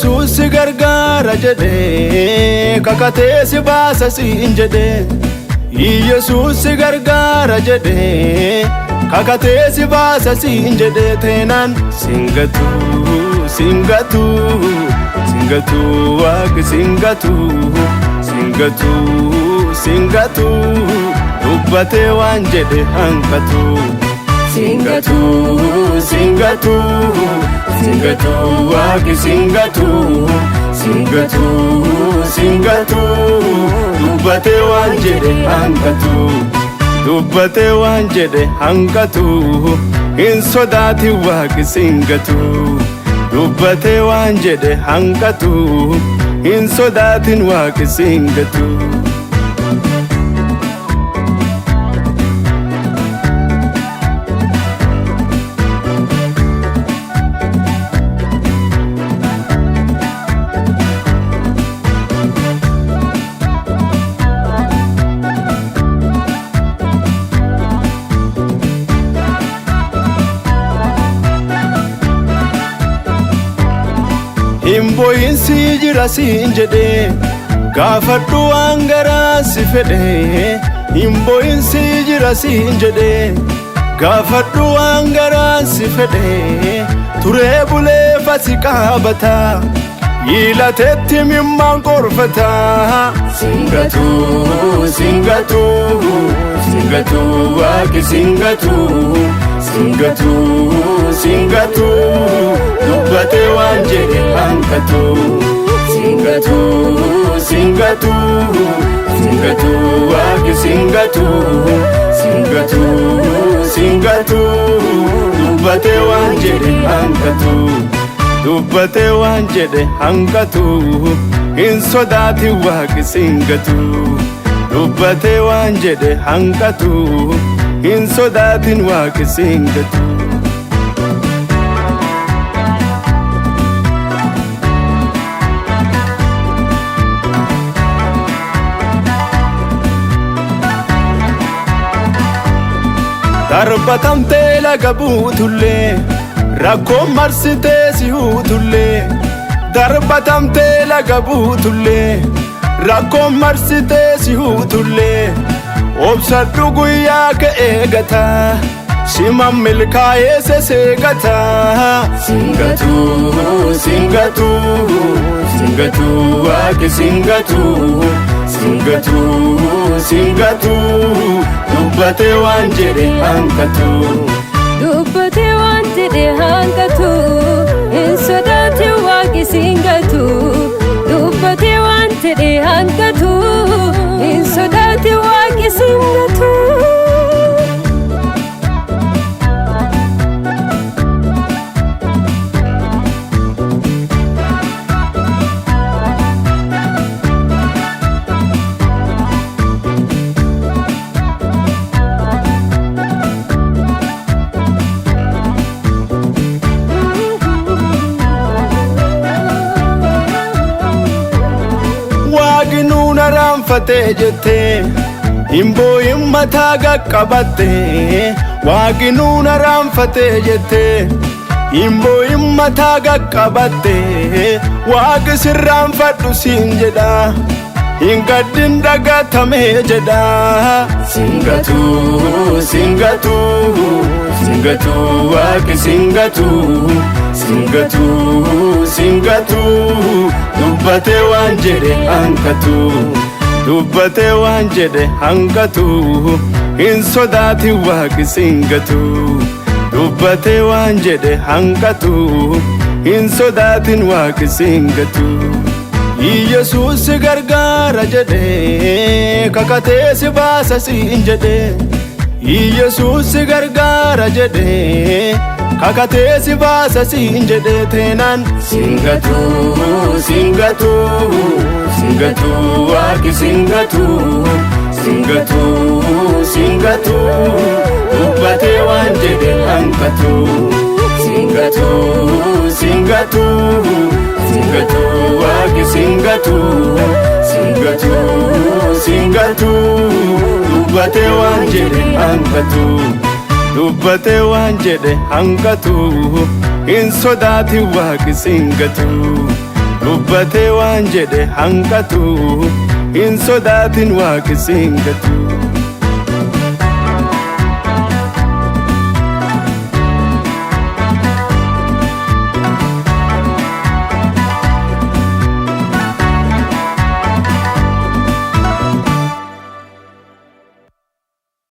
Yesus si gargaara jedhee kakatee si baasa siin jedhee Yesus si gargaara jedhee kakatee si baasa siin jedhee teenaan singatu singatu singatu waaqi singatu singatu singatu dubbatee waan jedhe hanqatu singatu singatu singatu waaqi singatu singatu singatu dubbatee waan jedhe hanqatu dubbatee waan jedhe hanqatu hin sodaati waaqi singatu dubbatee waan jedhe hanqatu hin sodaatin waaqi singatu Himboyinsi jira siin jedhee gaafadhu waan garaa si fedhee Himboyinsi jira siin jedhee gaafadhu waan garaa si fedhee turee bulee fasi qaabataa yiilateetti mimmaan qorfataa singatu singatu singatu waaqi singatu singatu singatu dubbatee waan jedhe hanqatu singatu singatu singatu waaqi singatu singatu singatu dubbatee waan jedhe hanqatu dubbatee waan jedhe hanqatu hin sodaati waaqi singatu dubbatee waan jedhe hanqatu hin sodaatin waaqi singatu darbatamtee laga buutullee rakkoon marsitee si huutullee darbatamtee laga buutullee rakkoon marsitee si huutullee obsadhu guyyaa ka eegataa siman milkaa'ee seseegataa singatu singatu singatu waaqi singatu singatu singatu dubbatee waan jedhe hanqatu dubbatee waan jedhe hanqatu hin sodaati waaqi singatu dubbatee waan jedhe hanqatu hin sodaati waaqi singatu Waaqinuuna raanfatee jettee himbooyin mataa qaqqabattee Waaqinuuna raanfatee jettee himbooyin mataa qaqqabattee Waaqi sirraanfadhu siin jedha hin gaddin dhagatamee jedha singatu singatu singatu waaqi singatu singatu singatu dubbatee waan jedhe hanqatu dubbatee waan jedhe hanqatu hin sodaati waaqi singatu dubbatee waan jedhe hanqatu hin sodaatin waaqi singatu Yesus si gargaara jedhee kakatee si baasa siin jedhee Yesus si gargaara jedhee kakatee si baasa siin jedhee teenaan singatu singatu singatu waaqi singatu singatu singatu dubbatee waan jedhe hanqatu singatu singatu singatu waaqi singatu singatu singatu dubbatee waan jedhe hanqatu dubbatee waan jedhe hanqatu hin sodaati waaqi singatu dubbatee waan jedhe hanqatu hin sodaatin waaqi siin gatu.